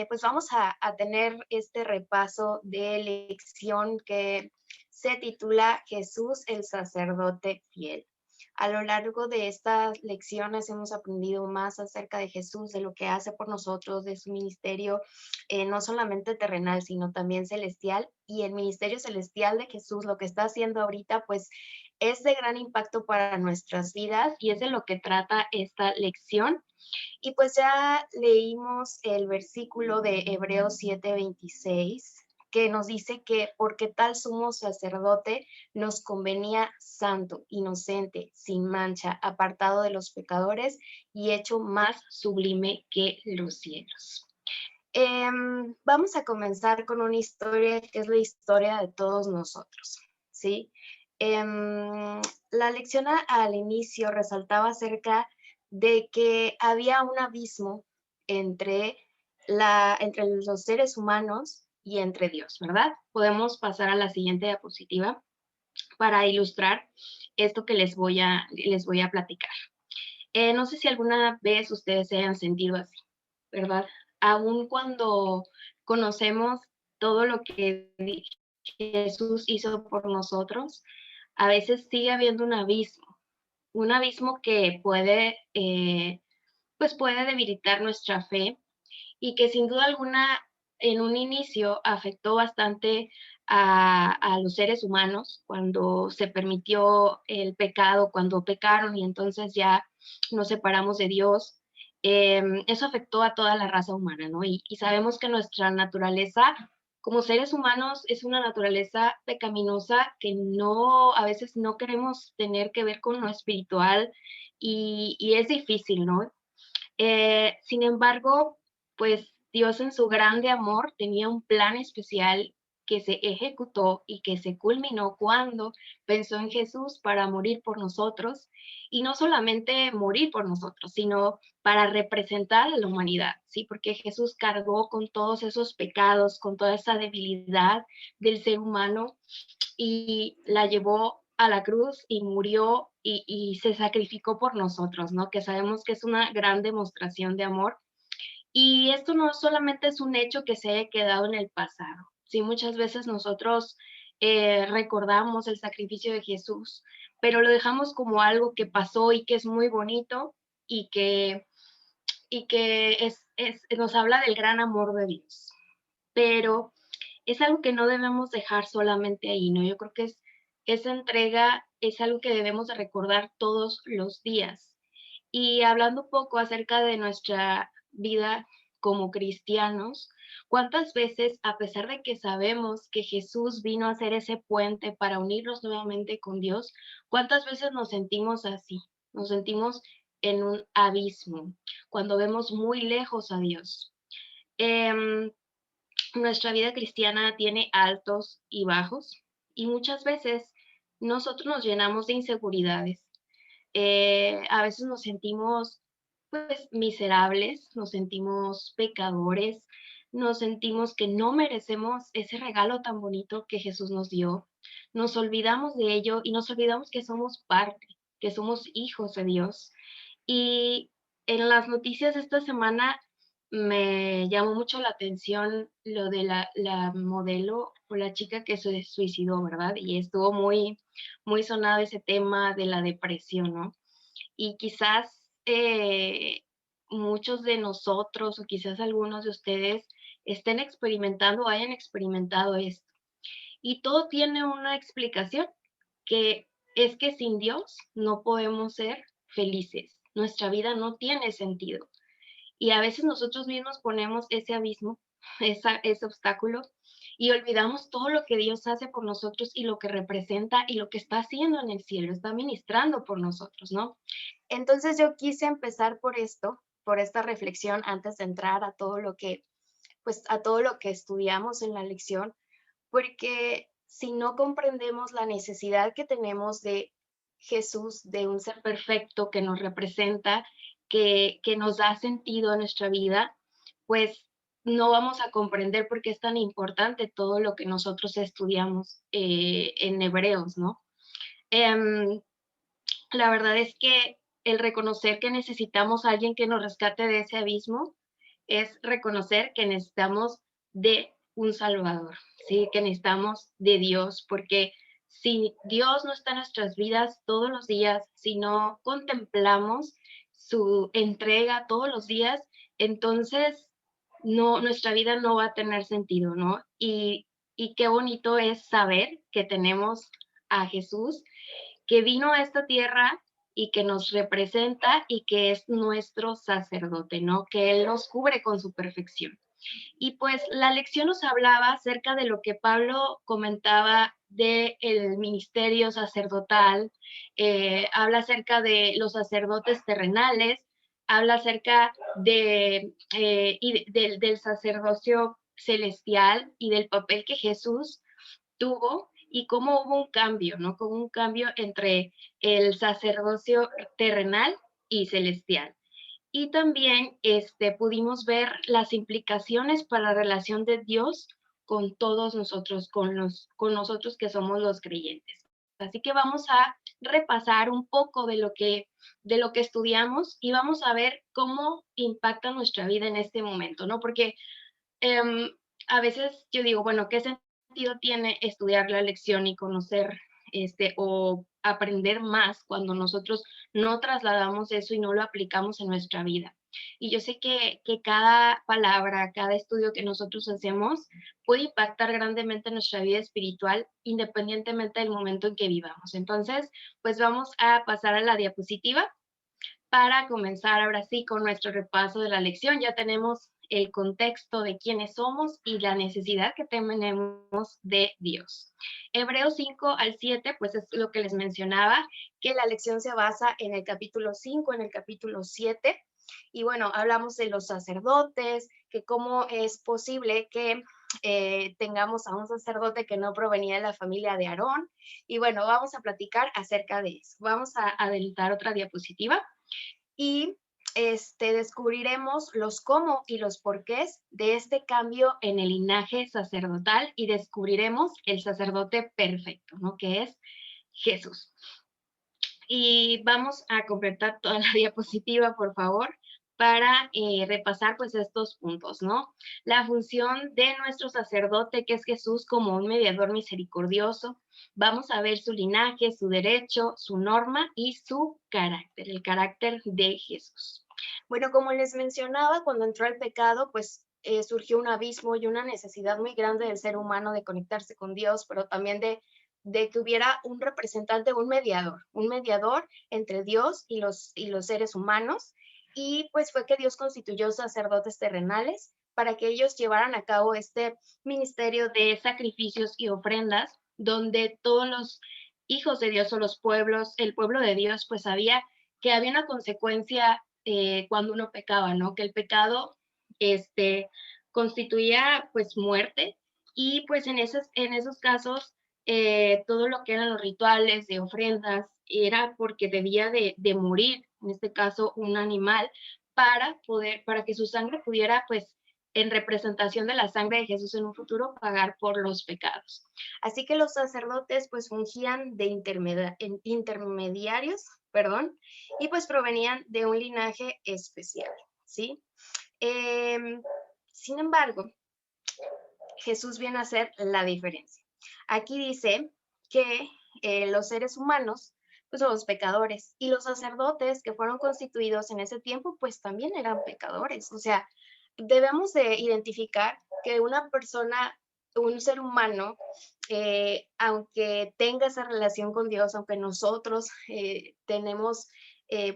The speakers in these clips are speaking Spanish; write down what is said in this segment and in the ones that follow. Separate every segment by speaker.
Speaker 1: pues vamos a tener este repaso de lección que se titula Jesús el sacerdote fiel. A lo largo de estas lecciones hemos aprendido más acerca de Jesús, de lo que hace por nosotros, de su ministerio, no solamente terrenal, sino también celestial. Y el ministerio celestial de Jesús, lo que está haciendo ahorita, pues es de gran impacto para nuestras vidas y es de lo que trata esta lección. Y pues ya leímos el versículo de Hebreos 7:26, que nos dice que porque tal sumo sacerdote nos convenía santo, inocente, sin mancha, apartado de los pecadores y hecho más sublime que los cielos. Vamos a comenzar con una historia que es la historia de todos nosotros, ¿sí? La lección al inicio resaltaba acerca de que había un abismo entre, entre los seres humanos y entre Dios, ¿verdad? Podemos pasar a la siguiente diapositiva para ilustrar esto que les voy a platicar. No sé si alguna vez ustedes se hayan sentido así, ¿verdad? Aun cuando conocemos todo lo que Jesús hizo por nosotros, a veces sigue habiendo un abismo que puede, pues puede debilitar nuestra fe y que sin duda alguna en un inicio afectó bastante a los seres humanos cuando se permitió el pecado, cuando pecaron y entonces ya nos separamos de Dios. Eso afectó a toda la raza humana, ¿no? Y sabemos que nuestra naturaleza como seres humanos es una naturaleza pecaminosa que no, a veces no queremos tener que ver con lo espiritual y es difícil, ¿no? Sin embargo, pues Dios en su grande amor tenía un plan especial que se ejecutó y que se culminó cuando pensó en Jesús para morir por nosotros, y no solamente morir por nosotros, sino para representar a la humanidad, ¿sí? Porque Jesús cargó con todos esos pecados, con toda esa debilidad del ser humano y la llevó a la cruz y murió y se sacrificó por nosotros, ¿no? Que sabemos que es una gran demostración de amor. Y esto no solamente es un hecho que se haya quedado en el pasado, sí, muchas veces nosotros recordamos el sacrificio de Jesús, pero lo dejamos como algo que pasó y que es muy bonito y que nos habla del gran amor de Dios. Pero es algo que no debemos dejar solamente ahí, ¿no? Yo creo que esa entrega es algo que debemos de recordar todos los días. Y hablando un poco acerca de nuestra vida como cristianos, ¿cuántas veces, a pesar de que sabemos que Jesús vino a ser ese puente para unirnos nuevamente con Dios, cuántas veces nos sentimos así? Nos sentimos en un abismo, cuando vemos muy lejos a Dios. Em, Nuestra vida cristiana tiene altos y bajos y muchas veces nosotros nos llenamos de inseguridades. A veces nos sentimos pues miserables, nos sentimos pecadores, nos sentimos que no merecemos ese regalo tan bonito que Jesús nos dio. Nos olvidamos de ello y nos olvidamos que somos parte, que somos hijos de Dios. Y en las noticias esta semana me llamó mucho la atención lo de la modelo o la chica que se suicidó, ¿verdad? Y estuvo muy sonado ese tema de la depresión, ¿no? Y quizás muchos de nosotros o quizás algunos de ustedes estén experimentando o hayan experimentado esto. Y todo tiene una explicación, que es que sin Dios no podemos ser felices. Nuestra vida no tiene sentido. Y a veces nosotros mismos ponemos ese abismo, ese obstáculo, y olvidamos todo lo que Dios hace por nosotros y lo que representa y lo que está haciendo en el cielo, está ministrando por nosotros, ¿no? Entonces yo quise empezar por esto, por esta reflexión antes de entrar a todo lo que, pues a todo lo que estudiamos en la lección, porque si no comprendemos la necesidad que tenemos de Jesús, de un ser perfecto que nos representa, que nos da sentido a nuestra vida, pues no vamos a comprender por qué es tan importante todo lo que nosotros estudiamos en Hebreos, ¿no? Em, la verdad es que el reconocer que necesitamos a alguien que nos rescate de ese abismo es reconocer que necesitamos de un Salvador, ¿sí? Que necesitamos de Dios, porque si Dios no está en nuestras vidas todos los días, si no contemplamos su entrega todos los días, entonces no, nuestra vida no va a tener sentido, ¿no? Y qué bonito es saber que tenemos a Jesús, que vino a esta tierra y que nos representa y que es nuestro sacerdote, ¿no? Que Él nos cubre con su perfección. Y pues la lección nos hablaba acerca de lo que Pablo comentaba del ministerio sacerdotal, habla acerca de los sacerdotes terrenales, habla acerca del sacerdocio celestial y del papel que Jesús tuvo y cómo hubo un cambio, ¿no? Como un cambio entre el sacerdocio terrenal y celestial. Y también pudimos ver las implicaciones para la relación de Dios con todos nosotros, con nosotros que somos los creyentes. Así que vamos a repasar un poco de lo que estudiamos y vamos a ver cómo impacta nuestra vida en este momento, ¿no? Porque Em, a veces yo digo, bueno, ¿qué sentido tiene estudiar la lección y conocer o aprender más cuando nosotros no trasladamos eso y no lo aplicamos en nuestra vida? Y yo sé que cada palabra, cada estudio que nosotros hacemos puede impactar grandemente nuestra vida espiritual independientemente del momento en que vivamos. Entonces, pues vamos a pasar a la diapositiva para comenzar ahora sí con nuestro repaso de la lección. Ya tenemos el contexto de quiénes somos y la necesidad que tenemos de Dios. Hebreos 5 al 7, pues es lo que les mencionaba, que la lección se basa en el capítulo 5, en el capítulo 7. Y bueno, hablamos de los sacerdotes, que cómo es posible que tengamos a un sacerdote que no provenía de la familia de Aarón. Y bueno, vamos a platicar acerca de eso. Vamos a adelantar otra diapositiva y descubriremos los cómo y los porqués de este cambio en el linaje sacerdotal y descubriremos el sacerdote perfecto, ¿no? Que es Jesús. Y vamos a completar toda la diapositiva, por favor, para repasar pues estos puntos, ¿no? La función de nuestro sacerdote, que es Jesús como un mediador misericordioso. Vamos a ver su linaje, su derecho, su norma y su carácter, el carácter de Jesús. Bueno, como les mencionaba, cuando entró el pecado, pues surgió un abismo y una necesidad muy grande del ser humano de conectarse con Dios, pero también de que hubiera un representante, un mediador entre Dios y los seres humanos. Y pues fue que Dios constituyó sacerdotes terrenales para que ellos llevaran a cabo este ministerio de sacrificios y ofrendas, donde todos los hijos de Dios o los pueblos, el pueblo de Dios, pues sabía que había una consecuencia cuando uno pecaba, ¿no? Que el pecado constituía pues muerte y pues en esos casos todo lo que eran los rituales de ofrendas era porque debía de morir, en este caso un animal, para que su sangre pudiera, pues, en representación de la sangre de Jesús en un futuro, pagar por los pecados. Así que los sacerdotes, pues, fungían de intermediarios, perdón, y pues provenían de un linaje especial, ¿sí? Sin embargo, Jesús viene a ser la diferencia. Aquí dice que los seres humanos pues somos pecadores y los sacerdotes que fueron constituidos en ese tiempo pues también eran pecadores. O sea, debemos de identificar que una persona, un ser humano, aunque tenga esa relación con Dios, aunque nosotros tenemos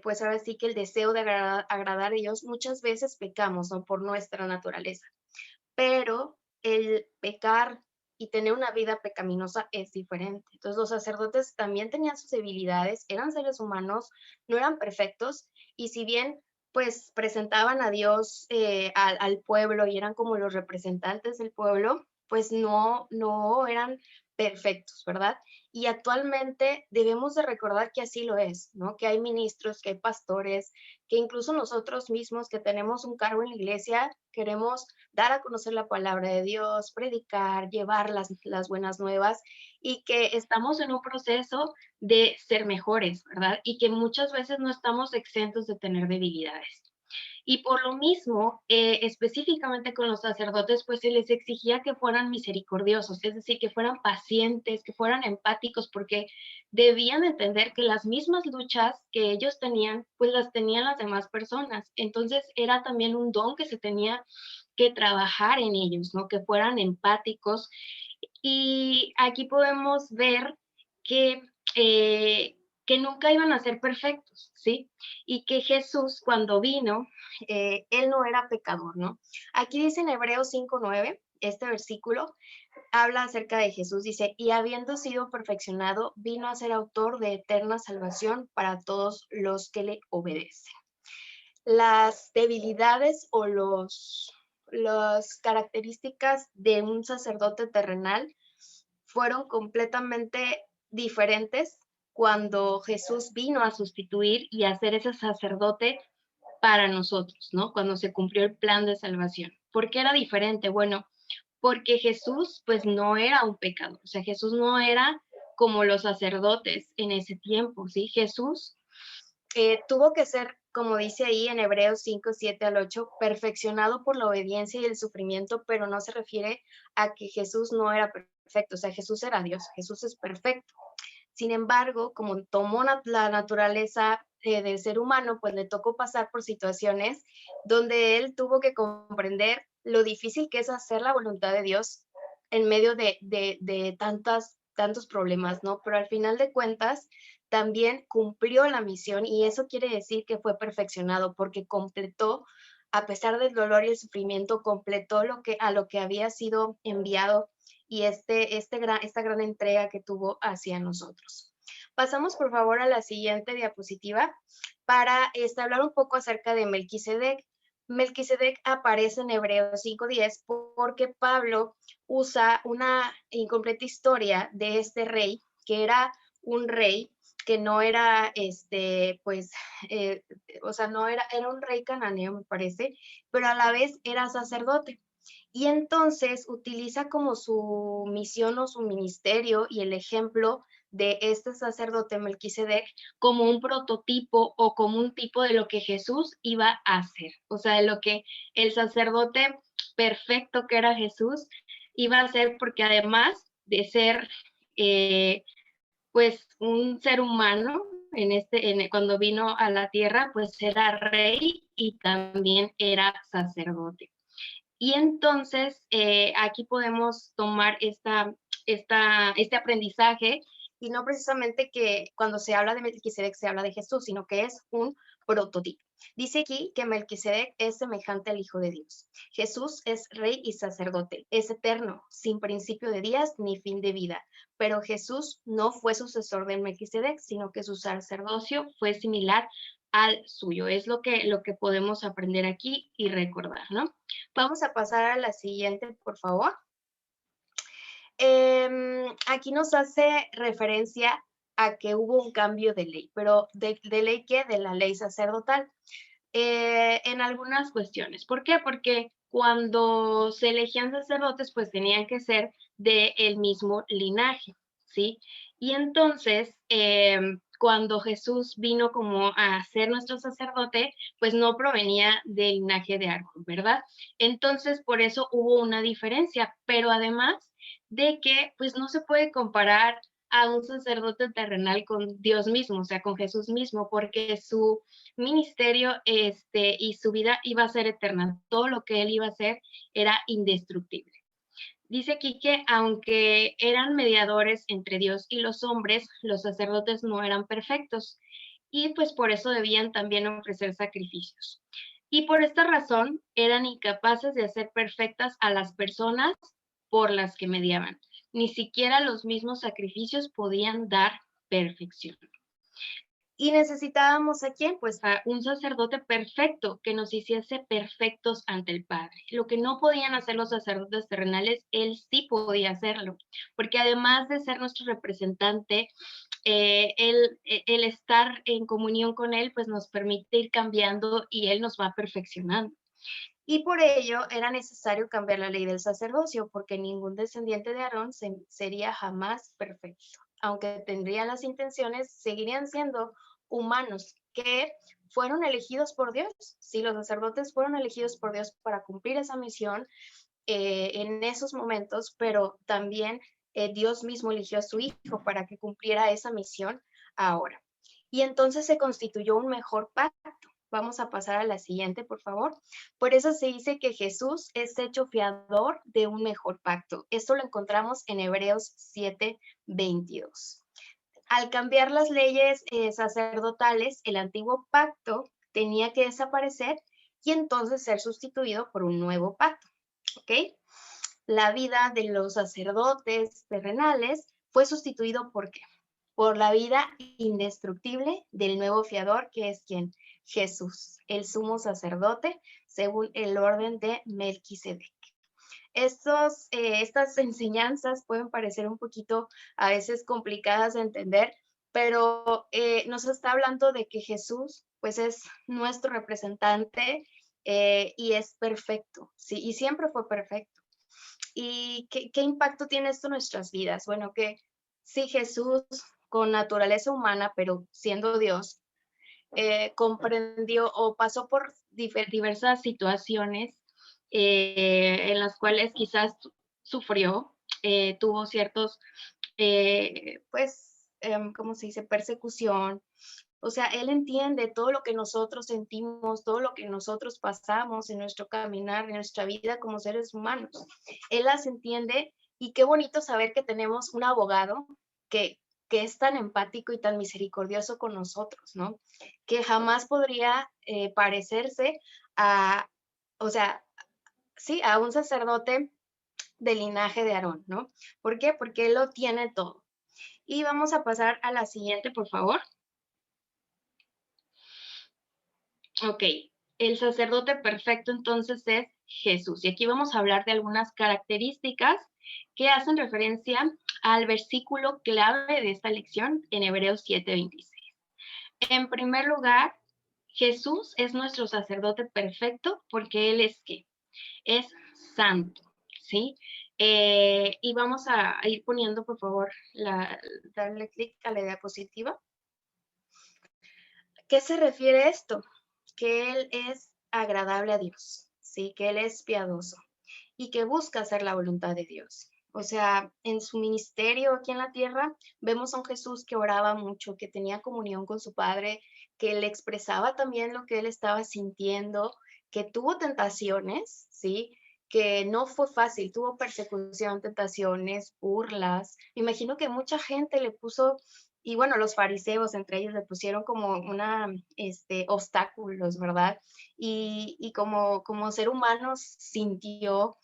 Speaker 1: pues ahora sí que el deseo de agradar a Dios, muchas veces pecamos, ¿no? Por nuestra naturaleza, pero el pecar y tener una vida pecaminosa es diferente. Entonces los sacerdotes también tenían sus debilidades, eran seres humanos, no eran perfectos, y si bien pues presentaban a Dios al pueblo y eran como los representantes del pueblo, pues no eran perfectos, ¿verdad? Y actualmente debemos de recordar que así lo es, ¿no? Que hay ministros, que hay pastores, que incluso nosotros mismos que tenemos un cargo en la iglesia, queremos dar a conocer la palabra de Dios, predicar, llevar las buenas nuevas y que estamos en un proceso de ser mejores, ¿verdad? Y que muchas veces no estamos exentos de tener debilidades. Y por lo mismo, específicamente con los sacerdotes, pues se les exigía que fueran misericordiosos, es decir, que fueran pacientes, que fueran empáticos, porque debían entender que las mismas luchas que ellos tenían, pues las tenían las demás personas. Entonces era también un don que se tenía que trabajar en ellos, ¿no? Que fueran empáticos. Y aquí podemos ver que, que nunca iban a ser perfectos, ¿sí? Y que Jesús cuando vino, él no era pecador, ¿no? Aquí dice en Hebreos 5:9, este versículo, habla acerca de Jesús, dice, y habiendo sido perfeccionado, vino a ser autor de eterna salvación para todos los que le obedecen. Las debilidades o las características de un sacerdote terrenal fueron completamente diferentes cuando Jesús vino a sustituir y a ser ese sacerdote para nosotros, ¿no? Cuando se cumplió el plan de salvación. ¿Por qué era diferente? Bueno, porque Jesús pues no era un pecador, o sea, Jesús no era como los sacerdotes en ese tiempo, ¿sí? Jesús tuvo que ser, como dice ahí en Hebreos 5:7 al 8, perfeccionado por la obediencia y el sufrimiento, pero no se refiere a que Jesús no era perfecto, o sea, Jesús era Dios, Jesús es perfecto. Sin embargo, como tomó la naturaleza del ser humano, pues le tocó pasar por situaciones donde él tuvo que comprender lo difícil que es hacer la voluntad de Dios en medio de tantos problemas, ¿no? Pero al final de cuentas, también cumplió la misión y eso quiere decir que fue perfeccionado porque completó, a pesar del dolor y el sufrimiento, completó a lo que había sido enviado y esta gran entrega que tuvo hacia nosotros. Pasamos por favor a la siguiente diapositiva para hablar un poco acerca de Melquisedec. Melquisedec aparece en Hebreos 5:10 porque Pablo usa una incompleta historia de este rey, que era un rey que no era, pues, o sea, no era un rey cananeo, me parece, pero a la vez era sacerdote. Y entonces utiliza como su misión o su ministerio y el ejemplo de este sacerdote Melquisedec como un prototipo o como un tipo de lo que Jesús iba a hacer. O sea, de lo que el sacerdote perfecto que era Jesús iba a hacer, porque además de ser pues un ser humano cuando vino a la tierra, pues era rey y también era sacerdote. Y entonces aquí podemos tomar este aprendizaje y no precisamente que cuando se habla de Melquisedec se habla de Jesús, sino que es un prototipo. Dice aquí que Melquisedec es semejante al Hijo de Dios. Jesús es rey y sacerdote, es eterno, sin principio de días ni fin de vida. Pero Jesús no fue sucesor de Melquisedec, sino que su sacerdocio fue similar al suyo. Es lo que podemos aprender aquí y recordar, ¿no? Vamos a pasar a la siguiente, por favor. Aquí nos hace referencia a que hubo un cambio de ley, pero ¿de ley qué? De la ley sacerdotal. En algunas cuestiones. ¿Por qué? Porque cuando se elegían sacerdotes, pues tenían que ser del mismo linaje, ¿sí? Y entonces, cuando Jesús vino como a ser nuestro sacerdote, pues no provenía del linaje de Aarón, ¿verdad? Entonces, por eso hubo una diferencia, pero además de que, pues no se puede comparar a un sacerdote terrenal con Dios mismo, o sea, con Jesús mismo, porque su ministerio y su vida iba a ser eterna. Todo lo que él iba a hacer era indestructible. Dice aquí que aunque eran mediadores entre Dios y los hombres, los sacerdotes no eran perfectos y pues por eso debían también ofrecer sacrificios. Y por esta razón eran incapaces de hacer perfectas a las personas por las que mediaban. Ni siquiera los mismos sacrificios podían dar perfección. ¿Y necesitábamos a quién? Pues a un sacerdote perfecto que nos hiciese perfectos ante el Padre. Lo que no podían hacer los sacerdotes terrenales, él sí podía hacerlo, porque además de ser nuestro representante, el estar en comunión con él, pues nos permite ir cambiando y él nos va perfeccionando. Y por ello era necesario cambiar la ley del sacerdocio, porque ningún descendiente de Aarón sería jamás perfecto. Aunque tendrían las intenciones, seguirían siendo humanos que fueron elegidos por Dios. Sí, los sacerdotes fueron elegidos por Dios para cumplir esa misión en esos momentos, pero también Dios mismo eligió a su Hijo para que cumpliera esa misión ahora. Y entonces se constituyó un mejor pacto. Vamos a pasar a la siguiente, por favor. Por eso se dice que Jesús es hecho fiador de un mejor pacto. Esto lo encontramos en Hebreos 7:22. Al cambiar las leyes sacerdotales, el antiguo pacto tenía que desaparecer y entonces ser sustituido por un nuevo pacto. ¿Ok? La vida de los sacerdotes terrenales fue sustituido ¿por qué? Por la vida indestructible del nuevo fiador, que es quien Jesús, el sumo sacerdote, según el orden de Melquisedec. Estas enseñanzas pueden parecer un poquito a veces complicadas de entender, pero nos está hablando de que Jesús pues es nuestro representante y es perfecto, ¿sí? Y siempre fue perfecto. ¿Y qué impacto tiene esto en nuestras vidas? Bueno, que sí, Jesús con naturaleza humana, pero siendo Dios, comprendió o pasó por diversas situaciones en las cuales quizás sufrió, tuvo ciertos, ¿cómo se dice? Persecución. O sea, Él entiende todo lo que nosotros sentimos, todo lo que nosotros pasamos en nuestro caminar, en nuestra vida como seres humanos. Él las entiende y qué bonito saber que tenemos un abogado que, que es tan empático y tan misericordioso con nosotros, ¿no? Que jamás podría parecerse a, o sea, sí, a un sacerdote del linaje de Aarón, ¿no? ¿Por qué? Porque él lo tiene todo. Y vamos a pasar a la siguiente, por favor. Ok, el sacerdote perfecto entonces es Jesús. Y aquí vamos a hablar de algunas características que hacen referencia al versículo clave de esta lección en Hebreos 7:26. En primer lugar, Jesús es nuestro sacerdote perfecto porque Él es ¿qué? Es santo, ¿sí? Y vamos a ir poniendo, por favor, darle clic a la diapositiva. ¿Qué se refiere a esto? Que Él es agradable a Dios, ¿sí? Que Él es piadoso y que busca hacer la voluntad de Dios. O sea, en su ministerio aquí en la tierra vemos a un Jesús que oraba mucho, que tenía comunión con su Padre, que le expresaba también lo que él estaba sintiendo, que tuvo tentaciones, ¿sí? Que no fue fácil, tuvo persecución, tentaciones, burlas. Me imagino que mucha gente le puso, y bueno, los fariseos entre ellos le pusieron como obstáculos, ¿verdad? Y como ser humano sintió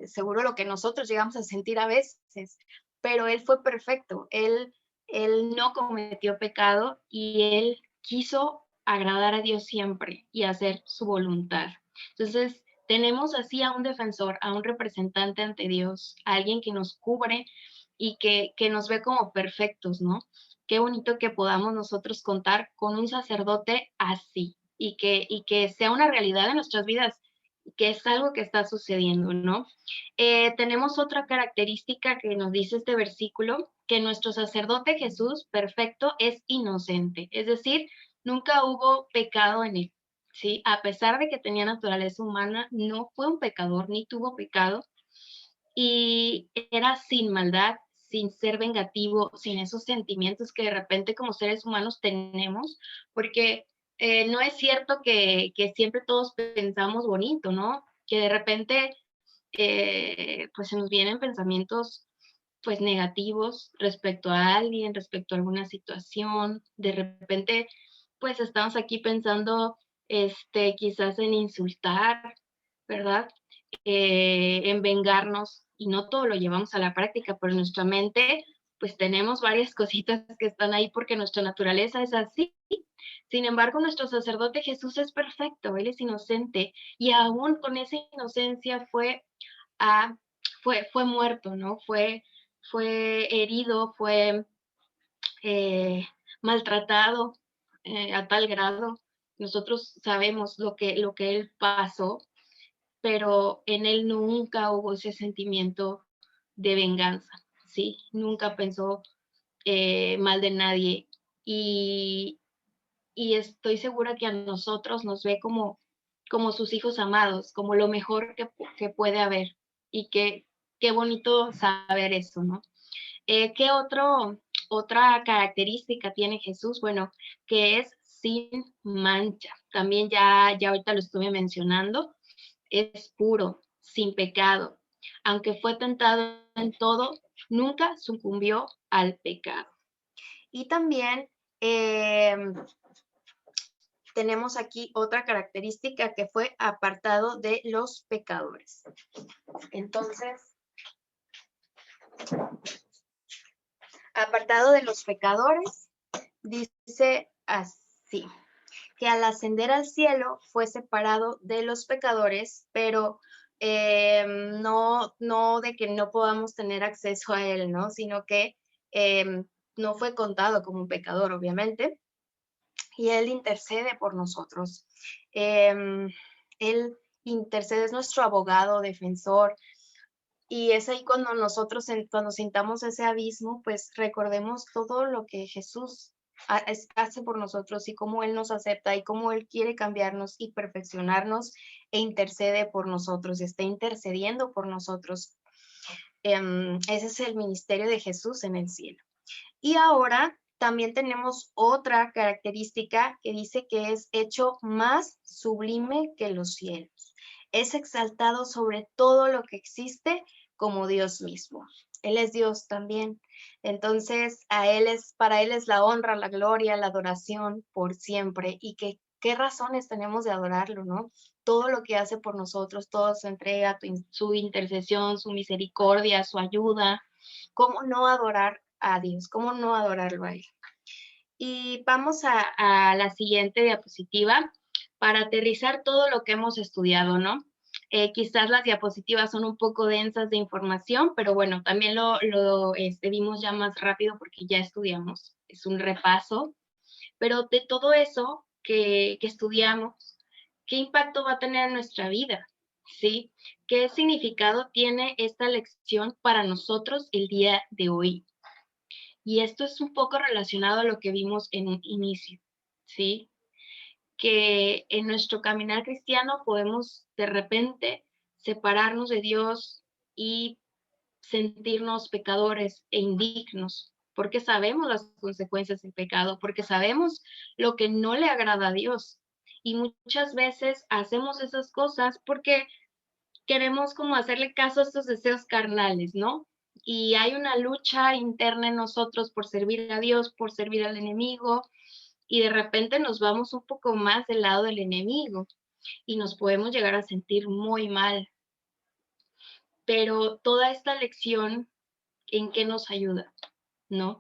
Speaker 1: seguro lo que nosotros llegamos a sentir a veces, pero él fue perfecto, él no cometió pecado y él quiso agradar a Dios siempre y hacer su voluntad. Entonces, tenemos así a un defensor, a un representante ante Dios, a alguien que nos cubre y que nos ve como perfectos, ¿no? Qué bonito que podamos nosotros contar con un sacerdote así y que sea una realidad en nuestras vidas, que es algo que está sucediendo, ¿no? Tenemos otra característica que nos dice este versículo, que nuestro sacerdote Jesús perfecto es inocente, es decir, nunca hubo pecado en él, ¿sí? A pesar de que tenía naturaleza humana, no fue un pecador ni tuvo pecado y era sin maldad, sin ser vengativo, sin esos sentimientos que de repente como seres humanos tenemos, porque no es cierto que siempre todos pensamos bonito, ¿no? Que de repente pues se nos vienen pensamientos pues negativos respecto a alguien, respecto a alguna situación, de repente pues estamos aquí pensando quizás en insultar, ¿verdad? En vengarnos y no todo lo llevamos a la práctica, pero en nuestra mente pues tenemos varias cositas que están ahí porque nuestra naturaleza es así. Sin embargo, nuestro sacerdote Jesús es perfecto, Él es inocente y aún con esa inocencia fue muerto, ¿no? Fue herido, fue maltratado a tal grado. Nosotros sabemos lo que Él pasó, pero en él nunca hubo ese sentimiento de venganza, ¿sí? Nunca pensó mal de nadie. Y
Speaker 2: y estoy segura que a nosotros nos ve como sus hijos amados, como lo mejor que puede haber. Y qué bonito saber eso, ¿no? ¿Qué otra característica tiene Jesús? Bueno, que es sin mancha. También ya ahorita lo estuve mencionando. Es puro, sin pecado. Aunque fue tentado en todo, nunca sucumbió al pecado.
Speaker 1: Y también tenemos aquí otra característica que fue apartado de los pecadores. Entonces, apartado de los pecadores, dice así, que al ascender al cielo fue separado de los pecadores, pero no de que no podamos tener acceso a él, ¿no? Sino que no fue contado como un pecador, obviamente, y él intercede por nosotros. Él intercede, es nuestro abogado, defensor, y es ahí cuando nosotros, cuando sintamos ese abismo, pues recordemos todo lo que Jesús hace por nosotros y cómo Él nos acepta y cómo Él quiere cambiarnos y perfeccionarnos e intercede por nosotros, está intercediendo por nosotros. Ese es el ministerio de Jesús en el cielo. Y ahora también tenemos otra característica que dice que es hecho más sublime que los cielos. Es exaltado sobre todo lo que existe como Dios mismo. Él es Dios también. Entonces, para él es la honra, la gloria, la adoración por siempre. Y qué razones tenemos de adorarlo, ¿no? Todo lo que hace por nosotros, toda su entrega, su intercesión, su misericordia, su ayuda. ¿Cómo no adorar a Dios? ¿Cómo no adorarlo a Él? Y vamos a la siguiente diapositiva para aterrizar todo lo que hemos estudiado, ¿no? Quizás las diapositivas son un poco densas de información, pero bueno, también lo vimos ya más rápido porque ya estudiamos, es un repaso, pero de todo eso que estudiamos, ¿qué impacto va a tener en nuestra vida? ¿Sí? ¿Qué significado tiene esta lección para nosotros el día de hoy? Y esto es un poco relacionado a lo que vimos en un inicio, ¿sí? Que en nuestro caminar cristiano podemos de repente separarnos de Dios y sentirnos pecadores e indignos, porque sabemos las consecuencias del pecado, porque sabemos lo que no le agrada a Dios. Y muchas veces hacemos esas cosas porque queremos como hacerle caso a estos deseos carnales, ¿no? Y hay una lucha interna en nosotros por servir a Dios, por servir al enemigo, y de repente nos vamos un poco más del lado del enemigo y nos podemos llegar a sentir muy mal. Pero toda esta lección, ¿en qué nos ayuda? ¿No?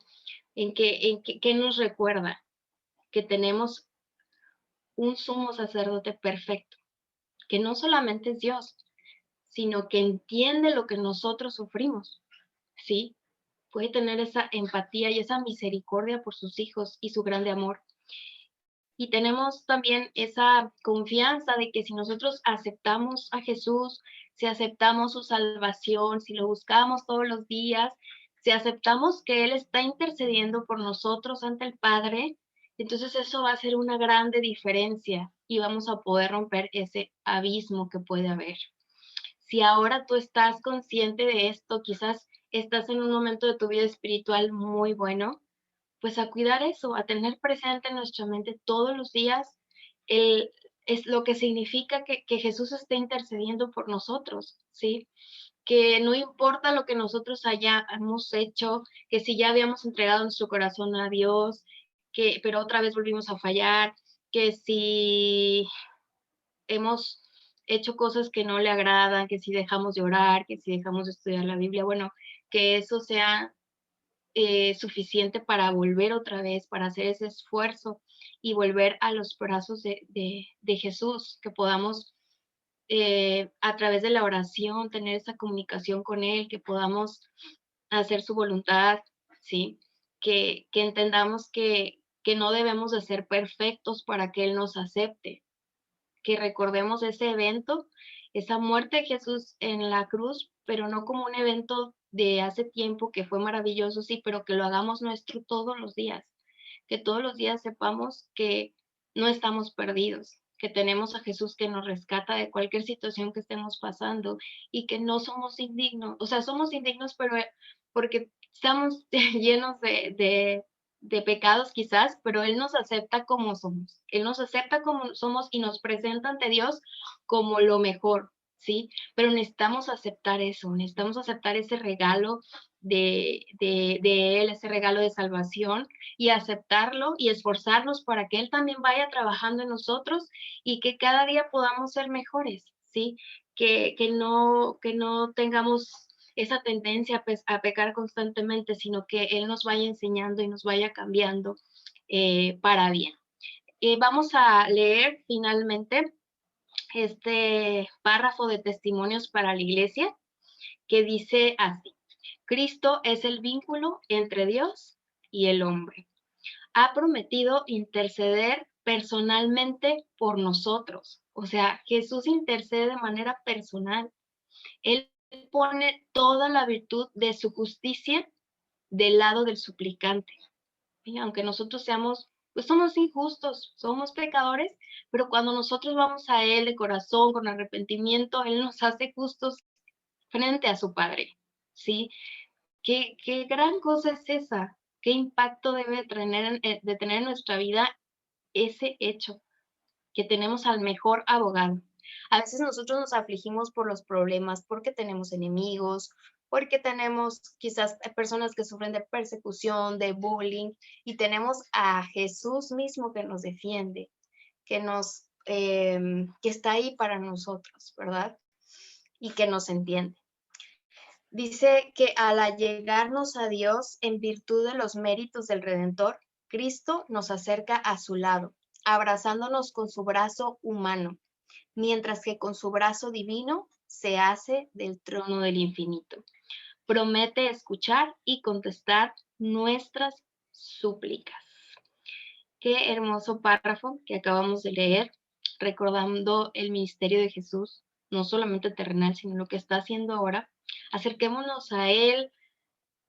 Speaker 1: ¿Qué nos recuerda? Que tenemos un sumo sacerdote perfecto, que no solamente es Dios, sino que entiende lo que nosotros sufrimos, ¿sí? Puede tener esa empatía y esa misericordia por sus hijos y su grande amor. Y tenemos también esa confianza de que si nosotros aceptamos a Jesús, si aceptamos su salvación, si lo buscamos todos los días, si aceptamos que Él está intercediendo por nosotros ante el Padre, entonces eso va a ser una grande diferencia y vamos a poder romper ese abismo que puede haber. Si ahora tú estás consciente de esto, quizás estás en un momento de tu vida espiritual muy bueno, pues a cuidar eso, a tener presente en nuestra mente todos los días es lo que significa que Jesús esté intercediendo por nosotros, ¿sí? Que no importa lo que nosotros hayamos hecho, que si ya habíamos entregado nuestro corazón a Dios, pero otra vez volvimos a fallar, que si hemos hecho cosas que no le agradan, que si dejamos de orar, que si dejamos de estudiar la Biblia, bueno, que eso sea suficiente para volver otra vez, para hacer ese esfuerzo y volver a los brazos de Jesús, que podamos a través de la oración tener esa comunicación con Él, que podamos hacer su voluntad, ¿sí? Que entendamos que no debemos de ser perfectos para que Él nos acepte, que recordemos ese evento, esa muerte de Jesús en la cruz, pero no como un evento de hace tiempo que fue maravilloso, sí, pero que lo hagamos nuestro todos los días, que todos los días sepamos que
Speaker 2: no estamos perdidos, que tenemos a Jesús que nos rescata de cualquier situación que estemos pasando y que no somos indignos. O sea, somos indignos, pero porque estamos llenos de pecados quizás, pero Él nos acepta como somos. Él nos acepta como somos y nos presenta ante Dios como lo mejor, ¿sí? Pero necesitamos aceptar eso, necesitamos aceptar ese regalo de Él, ese regalo de salvación, y aceptarlo y esforzarnos para que Él también vaya trabajando en nosotros y que cada día podamos ser mejores, ¿sí? Que no tengamos esa tendencia a pecar constantemente, sino que Él nos vaya enseñando y nos vaya cambiando para bien. Vamos a leer finalmente este párrafo de testimonios para la iglesia que dice así: Cristo es el vínculo entre Dios y el hombre. Ha prometido interceder personalmente por nosotros. O sea, Jesús intercede de manera personal. Él pone toda la virtud de su justicia del lado del suplicante. Y aunque nosotros seamos, pues somos injustos, somos pecadores, pero cuando nosotros vamos a Él de corazón, con arrepentimiento, Él nos hace justos frente a su Padre, ¿sí? ¿Qué gran cosa es esa? ¿Qué impacto debe de tener en nuestra vida ese hecho? Que tenemos al mejor abogado.
Speaker 1: A veces nosotros nos afligimos por los problemas, porque tenemos enemigos, porque tenemos quizás personas que sufren de persecución, de bullying, y tenemos a Jesús mismo que nos defiende, que está ahí para nosotros, ¿verdad? Y que nos entiende. Dice que al allegarnos a Dios en virtud de los méritos del Redentor, Cristo nos acerca a su lado, abrazándonos con su brazo humano, mientras que con su brazo divino se hace del trono del infinito.
Speaker 2: Promete escuchar y contestar nuestras súplicas. Qué hermoso párrafo que acabamos de leer, recordando el ministerio de Jesús, no solamente terrenal, sino lo que está haciendo ahora. Acerquémonos a Él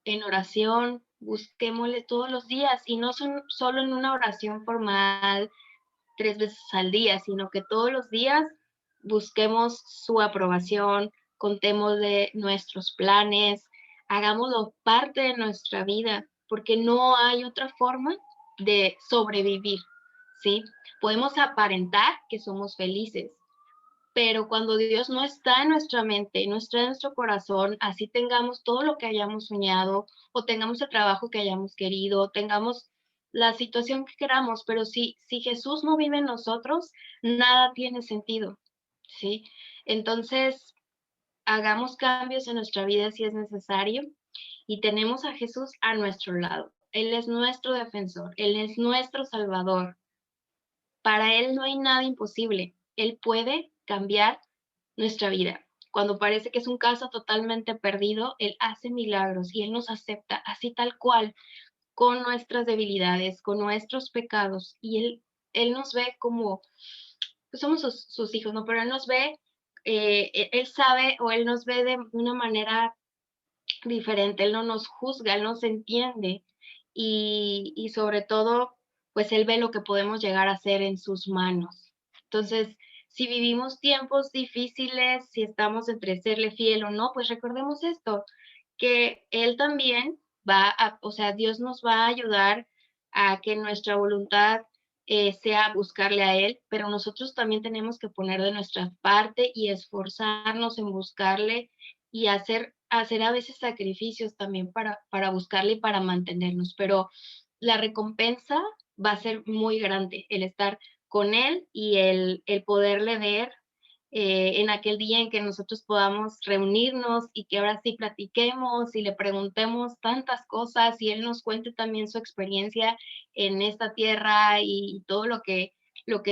Speaker 2: en oración, busquémosle todos los días, y no solo en una oración formal 3 veces al día, sino que todos los días busquemos su aprobación, contemos de nuestros planes, hagámoslo parte de nuestra vida, porque no hay otra forma de sobrevivir, ¿sí? Podemos aparentar que somos felices, pero cuando Dios no está en nuestra mente, no está en nuestro corazón, así tengamos todo lo que hayamos soñado, o tengamos el trabajo que hayamos querido, tengamos la situación que queramos, pero si Jesús no vive en nosotros, nada tiene sentido, ¿sí? Entonces, hagamos cambios en nuestra vida si es necesario, y tenemos a Jesús a nuestro lado. Él es nuestro defensor, Él es nuestro salvador. Para Él no hay nada imposible. Él puede cambiar nuestra vida. Cuando parece que es un caso totalmente perdido, Él hace milagros y Él nos acepta así tal cual, con nuestras debilidades, con nuestros pecados. Y Él nos ve como, pues somos sus hijos, ¿no? Pero Él nos ve, Él sabe, o Él nos ve de una manera diferente. Él no nos juzga, Él nos entiende. Y sobre todo, pues Él ve lo que podemos llegar a hacer en sus manos. Entonces, si vivimos tiempos difíciles, si estamos entre serle fiel o no, pues recordemos esto, que Él también o sea, Dios nos va a ayudar a que nuestra voluntad sea buscarle a Él, pero nosotros también tenemos que poner de nuestra parte y esforzarnos en buscarle y hacer a veces sacrificios también para buscarle y para mantenernos, pero la recompensa va a ser muy grande, el estar con Él y el poderle ver en aquel día en que nosotros podamos reunirnos y que ahora sí platiquemos y le preguntemos tantas cosas y Él nos cuente también su experiencia en esta tierra y todo lo que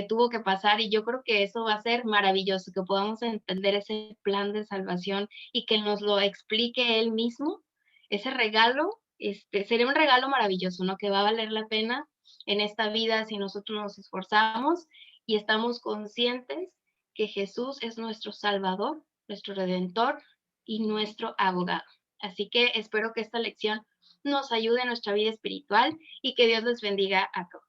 Speaker 2: tuvo que pasar. Y yo creo que eso va a ser maravilloso, que podamos entender ese plan de salvación y que nos lo explique Él mismo. Ese regalo, sería un regalo maravilloso, ¿no? Que va a valer la pena en esta vida si nosotros nos esforzamos y estamos conscientes que Jesús es nuestro Salvador, nuestro Redentor y nuestro abogado. Así que espero que esta lección nos ayude en nuestra vida espiritual y que Dios les bendiga a todos.